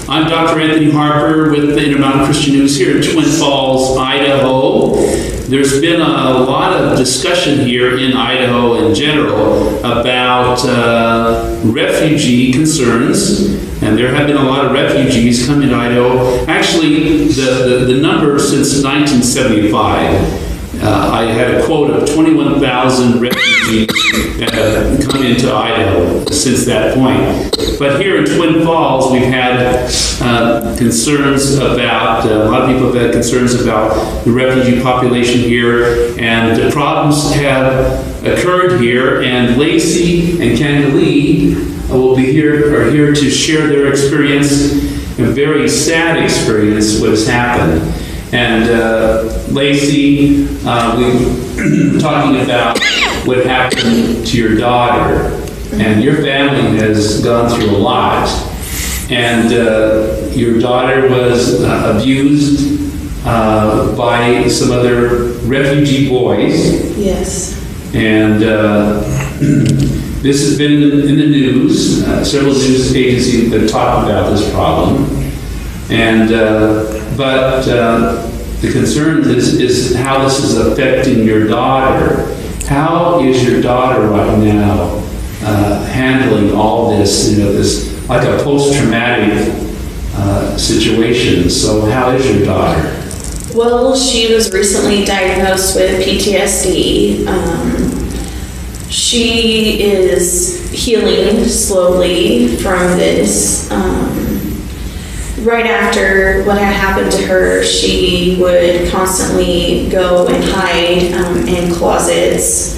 I'm Dr. Anthony Harper with the InterMountain Christian News here in Twin Falls, Idaho. There's been a lot of discussion here in Idaho in general about refugee concerns, and there have been a lot of refugees coming to Idaho. Actually, the number since 1975, I had a quote of 21,000 refugees that have come into Idaho since that point. But here in Twin Falls, we've had concerns about, a lot of people have had concerns about the refugee population here, and the problems have occurred here, and Lacey and Candalee are here to share their experience, a very sad experience, what has happened. And Lacey, we were talking about what happened to your daughter, and your family has gone through a lot. And your daughter was abused by some other refugee boys. Yes. And this has been in the news. Several news agencies have talked about this problem. And but the concern is how this is affecting your daughter. How is your daughter right now handling all this? You know, this like a post-traumatic situation. So how is your daughter? Well, she was recently diagnosed with PTSD. She is healing slowly from this. Right after what had happened to her, she would constantly go and hide in closets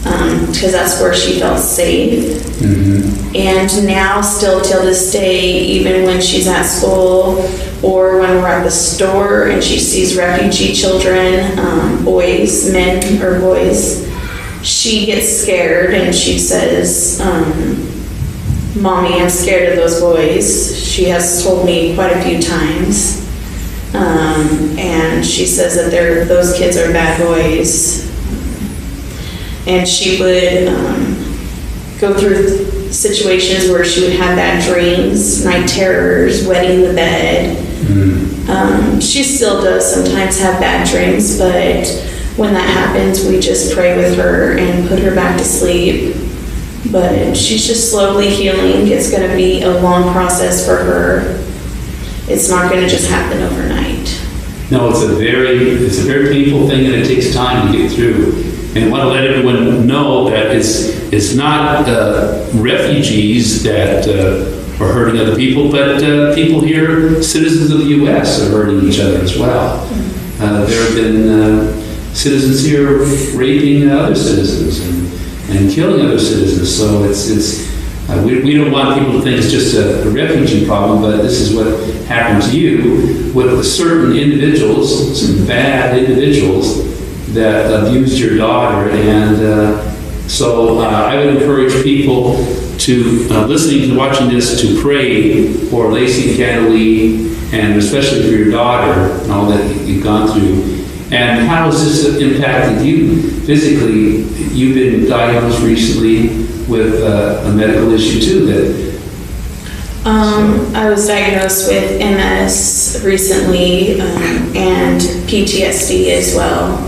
because that's where she felt safe. Mm-hmm. And now, still till this day, even when she's at school or when we're at the store and she sees refugee children, boys, men or boys, she gets scared and she says, "Mommy, I'm scared of those boys." She has told me quite a few times. And she says that those kids are bad boys. And she would go through situations where she would have bad dreams, night terrors, wetting the bed. Mm. She still does sometimes have bad dreams, but when that happens, we just pray with her and put her back to sleep. But she's just slowly healing. It's going to be a long process for her. It's not going to just happen overnight. No, it's a very painful thing, and it takes time to get through. And I want to let everyone know that it's not refugees that are hurting other people, but people here, citizens of the U.S., are hurting each other as well. There have been citizens here raping other citizens and killing other citizens. So we don't want people to think it's just a refugee problem, but this is what happened to you with certain individuals, some bad individuals that abused your daughter. And so I would encourage people to, listening to watching this, to pray for Lacey and Candalee, and especially for your daughter and all that you've gone through. And how has this impacted you physically? You've been diagnosed recently with a medical issue too. I was diagnosed with MS recently and PTSD as well.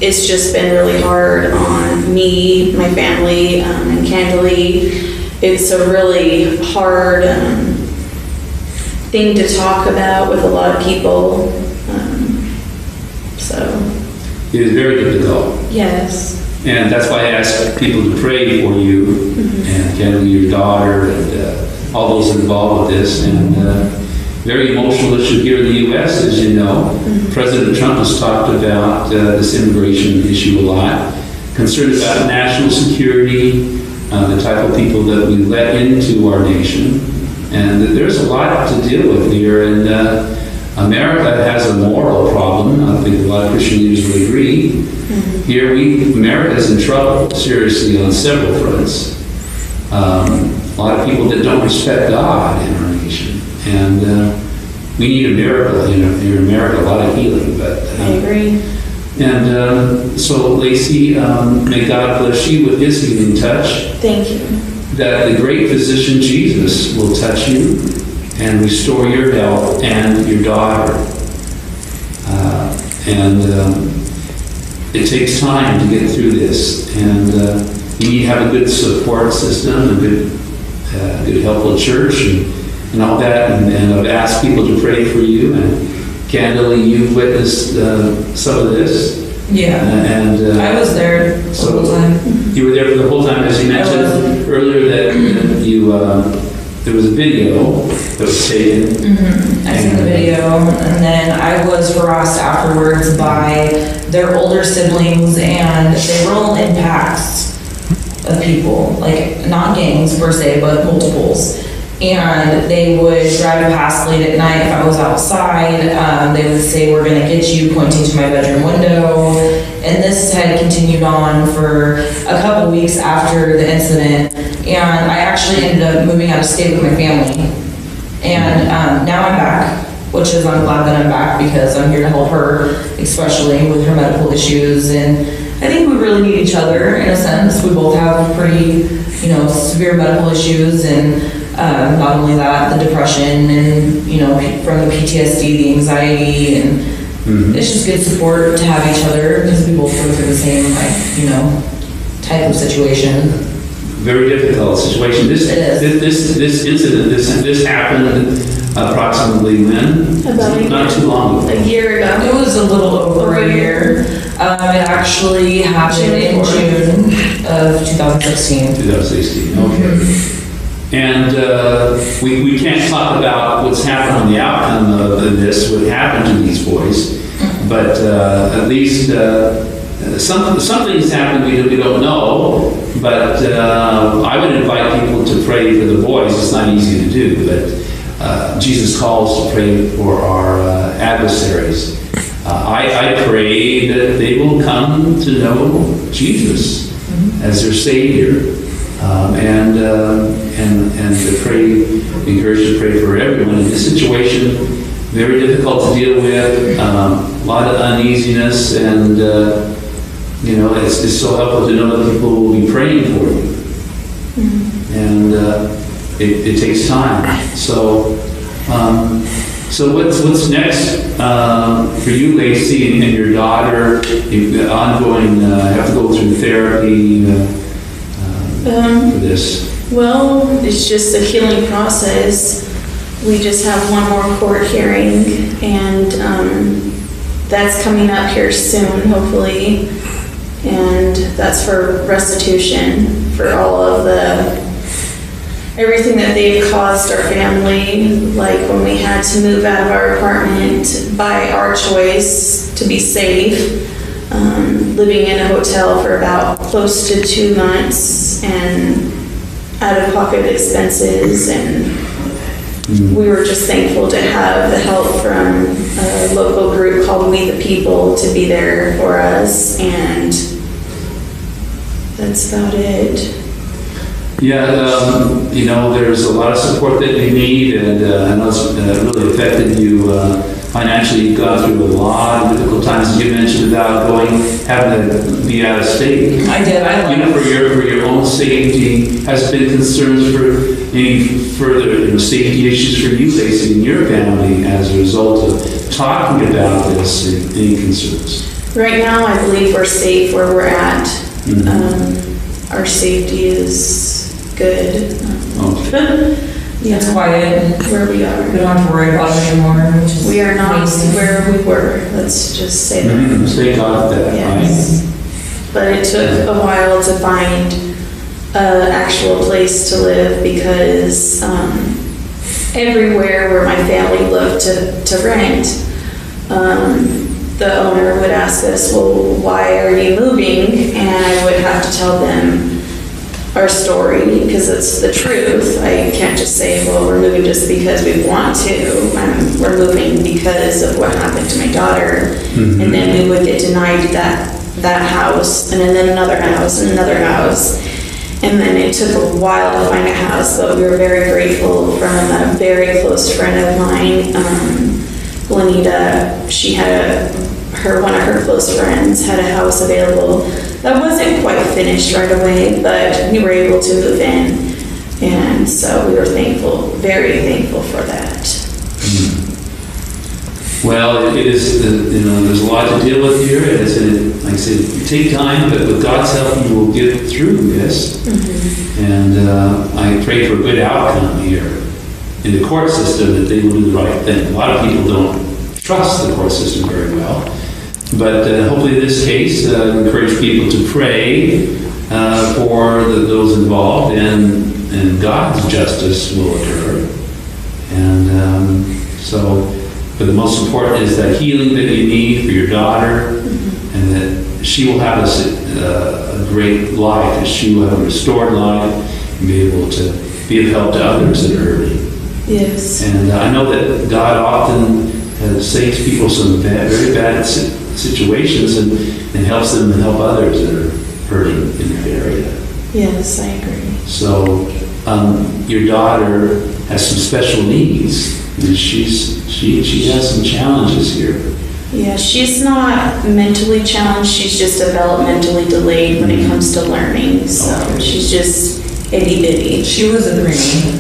It's just been really hard on me, my family, and Candalee. It's a really hard thing to talk about with a lot of people. It is very difficult. Yes. And that's why I ask people to pray for you, mm-hmm. and Candalee, your daughter, and all those involved with this. And very emotional issue here in the U.S., as you know. Mm-hmm. President Trump has talked about this immigration issue a lot, concerned about national security, the type of people that we let into our nation. And there's a lot to deal with here. And America has a moral problem. I think a lot of Christian leaders would agree. Mm-hmm. Here, America is in trouble, seriously, on several fronts. A lot of people that don't respect God in our nation. And we need a miracle here in America, a lot of healing. But I agree. And so, Lacey, may God bless you with his healing touch. Thank you. That the great physician Jesus will touch you and restore your health and your daughter. It takes time to get through this, and you need to have a good support system, a good helpful church, and all that. And I've asked people to pray for you. And Candalee, you've witnessed some of this. Yeah, I was there the whole time. You were there for the whole time, as you mentioned earlier that you there was a video that was taken. I seen the video, and then I was harassed afterwards by their older siblings, and they were all in packs of people, like not gangs per se, but multiples. And they would drive past late at night if I was outside. They would say, "We're gonna get you," pointing to my bedroom window. And this had continued on for a couple weeks after the incident. And I actually ended up moving out of state with my family. And now I'm back, which is, I'm glad that I'm back because I'm here to help her, especially with her medical issues. And I think we really need each other in a sense. We both have pretty, severe medical issues, and not only that, the depression and, from the PTSD, the anxiety, and it's just good support to have each other because we both go through the same, type of situation. Very difficult situation. This incident, this happened approximately when? Not too long ago. A year ago. It was a little over a year. It actually happened in June of 2016. 2016, okay. And we can't talk about what's happened on the outcome of this, what happened to these boys, but at least something's happened we don't know, but I would invite people to pray for the boys. It's not easy to do, but Jesus calls to pray for our adversaries. I pray that they will come to know Jesus as their Savior. And to pray, encourage to pray for everyone in this situation. Very difficult to deal with, a lot of uneasiness, and it's so helpful to know that people will be praying for you. And it takes time. So what's next for you, Lacey, and your daughter? You've got ongoing, have to go through therapy. For this? Well, it's just a healing process. We just have one more court hearing, and that's coming up here soon, hopefully. And that's for restitution for all of everything that they've caused our family, like when we had to move out of our apartment by our choice to be safe. Living in a hotel for about close to 2 months and out-of-pocket expenses, and we were just thankful to have the help from a local group called We the People to be there for us, and that's about it. Yeah, there's a lot of support that you need, and I know it's really affected you financially. You've gone through a lot of difficult times, as you mentioned, about having to be out of state. I did. For your own safety. Has been concerns for any further safety issues for you, Lacey, and your family as a result of talking about this? Any concerns? Right now, I believe we're safe where we're at. Our safety is good. It's quiet. Where we are. We don't have to worry about it anymore. We are not where we were. Let's just say that. Thank God that. Yes. But it took a while to find an actual place to live because everywhere where my family looked to rent, the owner would ask us, "Well, why are you moving?" And I would have to tell them our story because it's the truth. I can't just say, "Well, we're moving just because we want to." We're moving because of what happened to my daughter. And then we would get denied that house, and then another house, and another house. And then it took a while to find a house, but we were very grateful from a very close friend of mine, Juanita. She had one of her close friends had a house available that wasn't quite finished right away, but we were able to move in. And so we were thankful, very thankful for that. Well, it is, there's a lot to deal with here. Like I said, take time, but with God's help, you will get through this. And I pray for a good outcome here in the court system, that they will do the right thing. A lot of people don't trust the court system very well. But hopefully this case encourage people to pray for those involved, and God's justice will occur. And but the most important is that healing that you need for your daughter, and that she will have a great life, that she will have a restored life, and be able to be of help to others that are hurting. Yes. And I know that God often saves people some very bad situations and helps them and help others that are hurting in that area. Yes, I agree. So your daughter has some special needs, and she has some challenges here. Yeah, she's not mentally challenged. She's just developmentally delayed when it comes to learning. So she's just itty bitty. She was a preemie.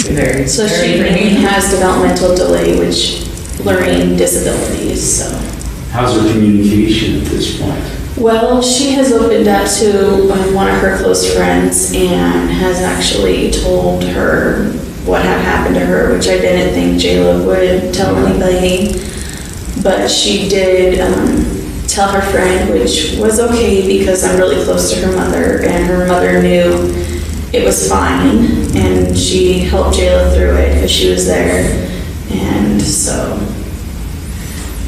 Very. So she really has developmental delay, which learning disabilities. So. How's her communication at this point? Well, she has opened up to one of her close friends and has actually told her what had happened to her, which I didn't think Jayla would tell anybody. But she did tell her friend, which was okay because I'm really close to her mother, and her mother knew it was fine, and she helped Jayla through it because she was there. And so...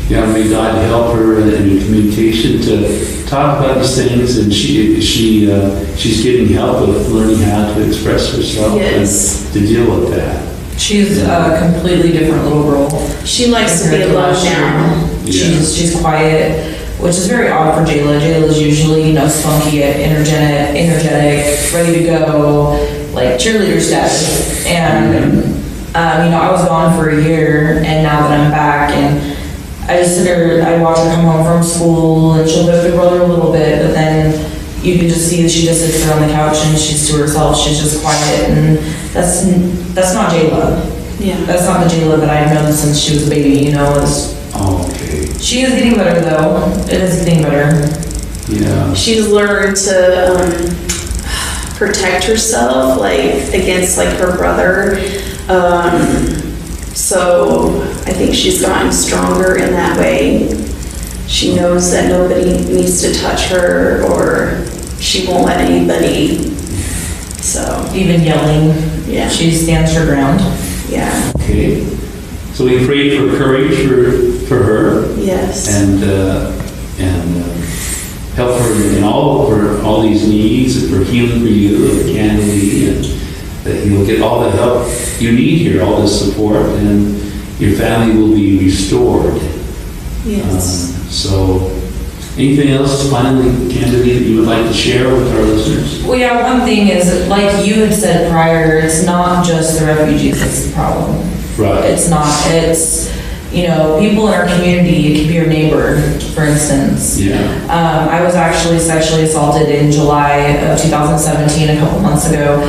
Yeah, may God help her in communication to talk about these things, and she's getting help with learning how to express herself. Yes. And to deal with that. She's a completely different little girl. She likes to be alone now. Yeah. She's quiet, which is very odd for Jayla. Jayla's usually, spunky, energetic, ready to go, like cheerleader status. And, I was gone for a year, and now that I'm back, and I just sit her, I watch her come home from school, and she'll go with her brother a little bit, but then you can just see that she just sits there on the couch and she's to herself. She's just quiet, and that's not Jayla. Yeah. That's not the Jayla that I've known since she was a baby, Okay. She is getting better, though. It is getting better. Yeah. She's learned to protect herself, against, her brother. So I think she's gotten stronger in that way. She knows that nobody needs to touch her, or she won't let anybody. So Even yelling. Yeah. She stands her ground. Yeah. Okay. So we pray for courage for her. Yes. And help her in all these needs, and for healing for you and Candalee, and that you'll get all the help you need here, all this support, and your family will be restored. Yes. So, anything else finally, Candalee, that you would like to share with our listeners? Well, yeah, one thing is, like you had said prior, it's not just the refugees that's the problem. Right. It's not. It's, people in our community. It could be your neighbor, for instance. Yeah. I was actually sexually assaulted in July of 2017, a couple months ago,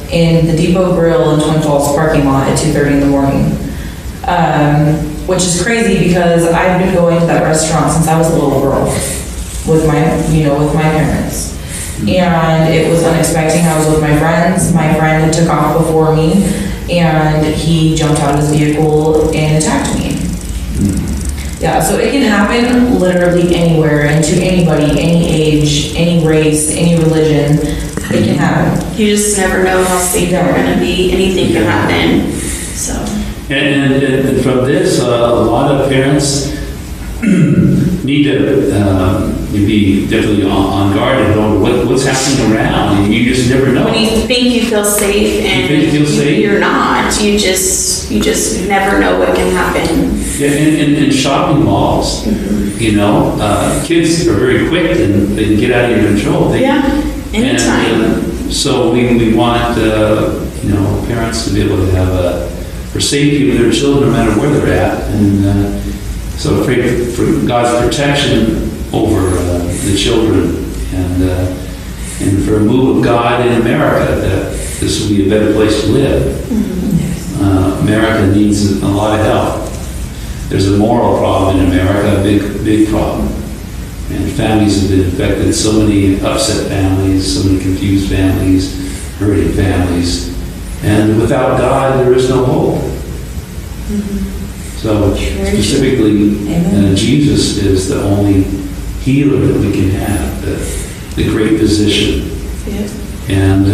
in the Depot Grill in Twin Falls parking lot at 2:30 in the morning. Which is crazy because I've been going to that restaurant since I was a little girl with my parents. And it was unexpected. I was with my friends. My friend had took off before me, and he jumped out of his vehicle and attacked me. Yeah, so it can happen literally anywhere and to anybody, any age, any race, any religion. It can happen. You just never know how safe you're going to be. Anything can happen. So. And from this, a lot of parents need to be definitely on guard and know what's happening around. You just never know. When you think you feel safe and you're not, you just never know what can happen. Yeah, in shopping malls, kids are very quick and they can get out of your control. Anytime. And, so we want parents to be able to have for safety of their children no matter where they're at, and so pray for God's protection over the children, and for a move of God in America, that this will be a better place to live. America needs a lot of help. there's a moral problem in America, a big problem. And families have been affected, so many upset families, so many confused families, hurting families. And without God, there is no hope. So specifically, Jesus is the only healer that we can have, the great physician. And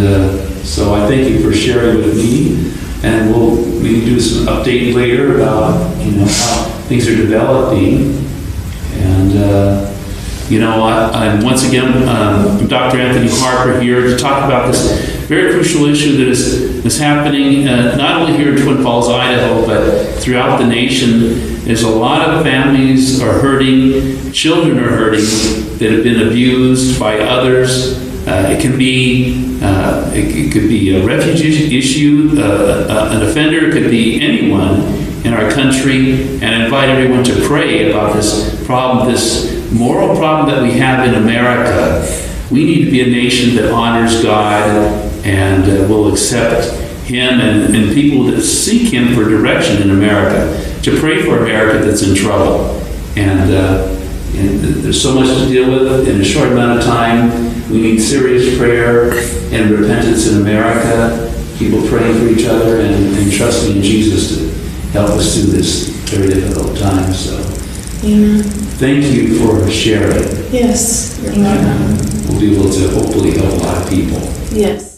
so I thank you for sharing with me. And we'll maybe do some update later about, how things are developing. And, I'm once again, Dr. Anthony Harper here to talk about this very crucial issue that is happening not only here in Twin Falls, Idaho, but throughout the nation. There's a lot of families are hurting, children are hurting that have been abused by others. It could be a refugee issue, an offender, it could be anyone in our country, and I invite everyone to pray about this problem, this moral problem that we have in America. We need to be a nation that honors God and will accept Him and people that seek Him for direction in America, to pray for America that's in trouble. And there's so much to deal with in a short amount of time. We need serious prayer and repentance in America, people praying for each other and trusting in Jesus to help us through this very difficult time. So, Amen. Thank you for sharing. Yes. You're welcome. We'll be able to hopefully help a lot of people. Yes.